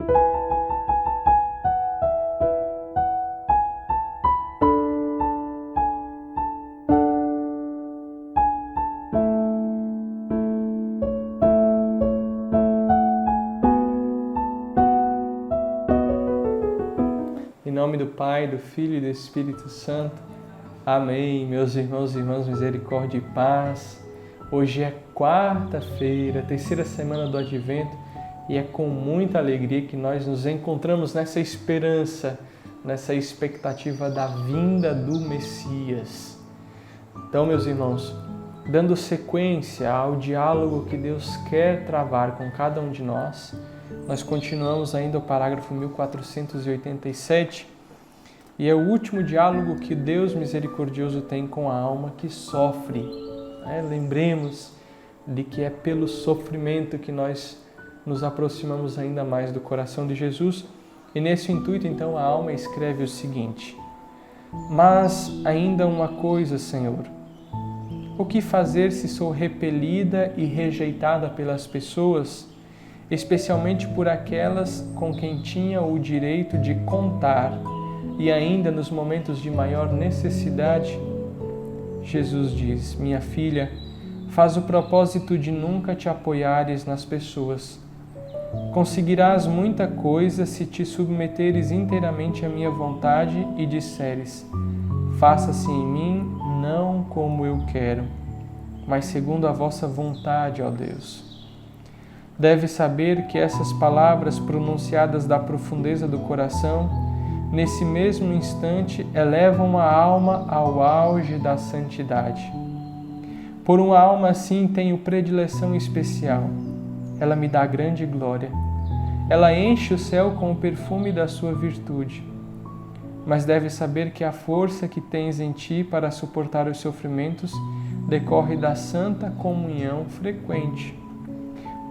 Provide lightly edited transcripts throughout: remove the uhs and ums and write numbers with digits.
Em nome do Pai, do Filho e do Espírito Santo. Amém. Meus irmãos e irmãs, misericórdia e paz. Hoje é quarta-feira, terceira semana do Advento, e é com muita alegria que nós nos encontramos nessa esperança, nessa expectativa da vinda do Messias. Então, meus irmãos, dando sequência ao diálogo que Deus quer travar com cada um de nós, nós continuamos ainda o parágrafo 1487, e é o último diálogo que Deus misericordioso tem com a alma que sofre. Lembremos de que é pelo sofrimento que nós nos aproximamos ainda mais do coração de Jesus, e nesse intuito, então, a alma escreve o seguinte: Mas ainda uma coisa, Senhor, o que fazer se sou repelida e rejeitada pelas pessoas, especialmente por aquelas com quem tinha o direito de contar e ainda nos momentos de maior necessidade? Jesus diz: Minha filha, faz o propósito de nunca te apoiares nas pessoas. Conseguirás muita coisa se te submeteres inteiramente à minha vontade e disseres: Faça-se em mim não como eu quero, mas segundo a vossa vontade, ó Deus. Deve saber que essas palavras pronunciadas da profundeza do coração, nesse mesmo instante, elevam a alma ao auge da santidade. Por uma alma assim tenho predileção especial. Ela me dá grande glória. Ela enche o céu com o perfume da sua virtude. Mas deve saber que a força que tens em ti para suportar os sofrimentos decorre da santa comunhão frequente.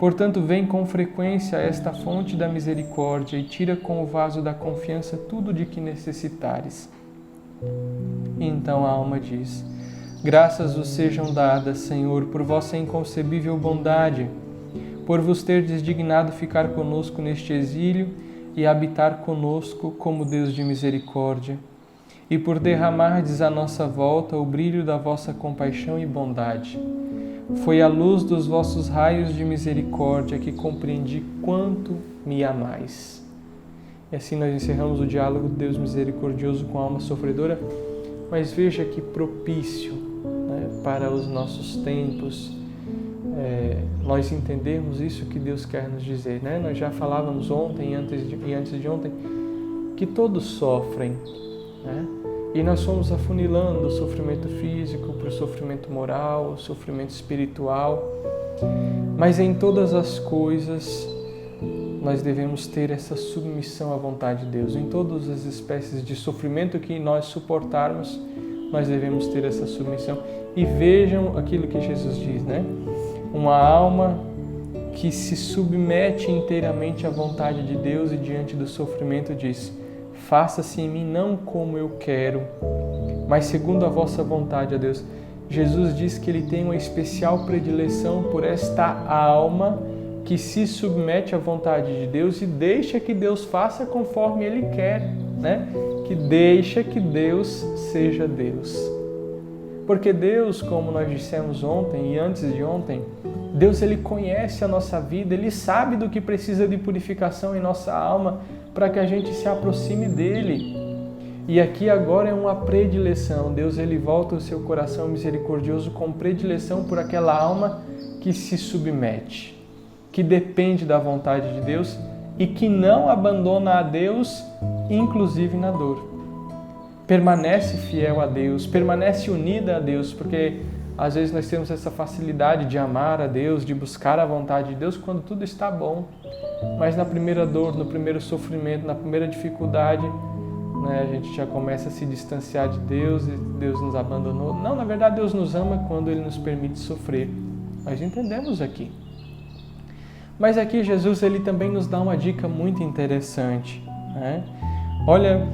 Portanto, vem com frequência a esta fonte da misericórdia e tira com o vaso da confiança tudo de que necessitares. E então a alma diz: Graças vos sejam dadas, Senhor, por vossa inconcebível bondade, por vos terdes dignado ficar conosco neste exílio e habitar conosco como Deus de misericórdia, e por derramardes à nossa volta o brilho da vossa compaixão e bondade. Foi à luz dos vossos raios de misericórdia que compreendi quanto me amais. E assim nós encerramos o diálogo de Deus misericordioso com a alma sofredora, mas veja que propício, para os nossos tempos, nós entendermos isso que Deus quer nos dizer. Nós já falávamos ontem e antes de ontem que todos sofrem, e nós fomos afunilando o sofrimento físico para o sofrimento moral, o sofrimento espiritual. Mas em todas as coisas nós devemos ter essa submissão à vontade de Deus. Em todas as espécies de sofrimento que nós suportarmos, nós devemos ter essa submissão. E vejam aquilo que Jesus diz, Uma alma que se submete inteiramente à vontade de Deus e diante do sofrimento diz: Faça-se em mim não como eu quero, mas segundo a vossa vontade, ó Deus. Jesus diz que Ele tem uma especial predileção por esta alma que se submete à vontade de Deus e deixa que Deus faça conforme Ele quer, Que deixa que Deus seja Deus. Porque Deus, como nós dissemos ontem e antes de ontem, Deus Ele conhece a nossa vida, Ele sabe do que precisa de purificação em nossa alma, para que a gente se aproxime dEle. E aqui agora é uma predileção. Deus Ele volta o seu coração misericordioso com predileção por aquela alma que se submete, que depende da vontade de Deus e que não abandona a Deus, inclusive na dor. Permanece fiel a Deus, permanece unida a Deus, porque às vezes nós temos essa facilidade de amar a Deus, de buscar a vontade de Deus quando tudo está bom. Mas na primeira dor, no primeiro sofrimento, na primeira dificuldade, a gente já começa a se distanciar de Deus e Deus nos abandonou. Não, na verdade Deus nos ama quando Ele nos permite sofrer. Nós entendemos aqui. Mas aqui Jesus Ele também nos dá uma dica muito interessante. Olha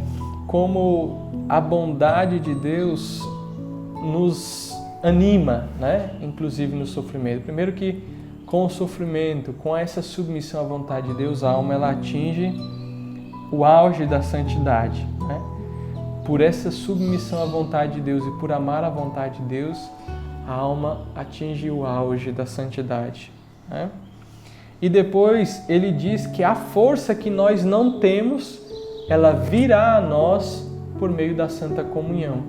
como a bondade de Deus nos anima, inclusive no sofrimento. Primeiro que com o sofrimento, com essa submissão à vontade de Deus, a alma ela atinge o auge da santidade, né? Por essa submissão à vontade de Deus e por amar a vontade de Deus, a alma atinge o auge da santidade, né? E depois ele diz que a força que nós não temos, ela virá a nós por meio da Santa Comunhão.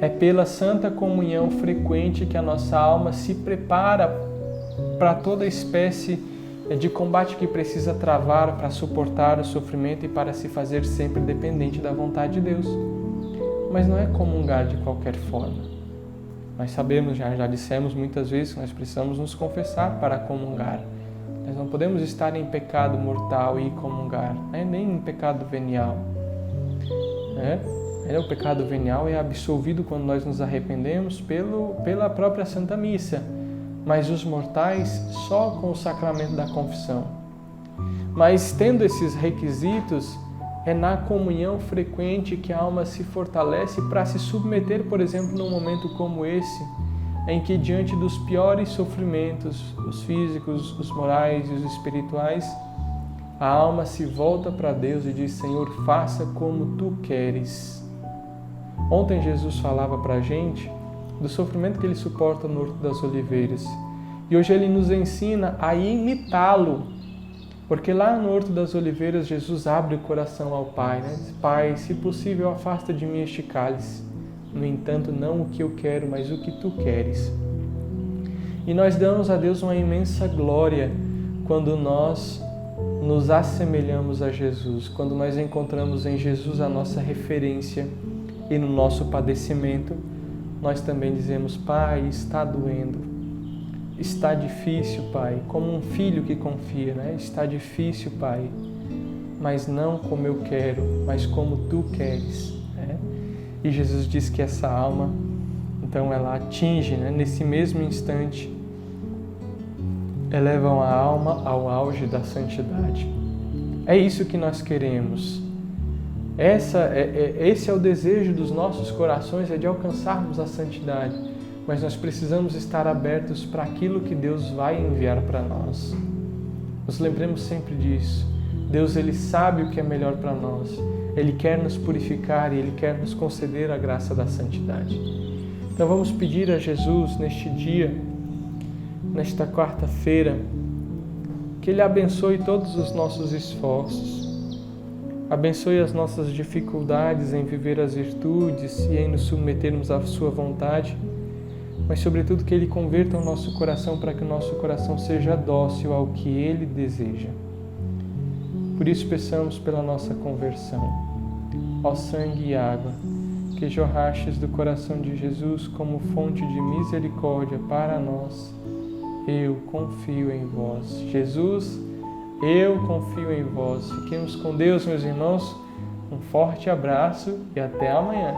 É pela Santa Comunhão frequente que a nossa alma se prepara para toda espécie de combate que precisa travar para suportar o sofrimento e para se fazer sempre dependente da vontade de Deus. Mas não é comungar de qualquer forma. Nós sabemos, já dissemos muitas vezes que nós precisamos nos confessar para comungar. Nós não podemos estar em pecado mortal e comungar, né? Nem em pecado venial. Né? O pecado venial é absolvido quando nós nos arrependemos pela própria Santa Missa, mas os mortais só com o sacramento da confissão. Mas tendo esses requisitos, é na comunhão frequente que a alma se fortalece para se submeter, por exemplo, num momento como esse, em que diante dos piores sofrimentos, os físicos, os morais e os espirituais, a alma se volta para Deus e diz: Senhor, faça como Tu queres. Ontem Jesus falava para a gente do sofrimento que Ele suporta no Horto das Oliveiras. E hoje Ele nos ensina a imitá-lo. Porque lá no Horto das Oliveiras, Jesus abre o coração ao Pai, né? Diz: Pai, se possível, afasta de mim este cálice. No entanto, não o que eu quero, mas o que Tu queres. E nós damos a Deus uma imensa glória quando nós nos assemelhamos a Jesus, quando nós encontramos em Jesus a nossa referência e no nosso padecimento, nós também dizemos: Pai, está doendo, está difícil, Pai, como um filho que confia, né? Está difícil, Pai, mas não como eu quero, mas como Tu queres, né? E Jesus diz que essa alma, então ela atinge, né, nesse mesmo instante, elevam a alma ao auge da santidade. É isso que nós queremos. Esse é o desejo dos nossos corações, é de alcançarmos a santidade. Mas nós precisamos estar abertos para aquilo que Deus vai enviar para nós. Nos lembremos sempre disso. Deus, Ele sabe o que é melhor para nós. Ele quer nos purificar e Ele quer nos conceder a graça da santidade. Então vamos pedir a Jesus neste dia, nesta quarta-feira, que Ele abençoe todos os nossos esforços, abençoe as nossas dificuldades em viver as virtudes e em nos submetermos à Sua vontade, mas sobretudo que Ele converta o nosso coração para que o nosso coração seja dócil ao que Ele deseja. Por isso peçamos pela nossa conversão. Ó sangue e água, que jorrastes do coração de Jesus como fonte de misericórdia para nós, eu confio em vós. Jesus, eu confio em vós. Fiquemos com Deus, meus irmãos. Um forte abraço e até amanhã.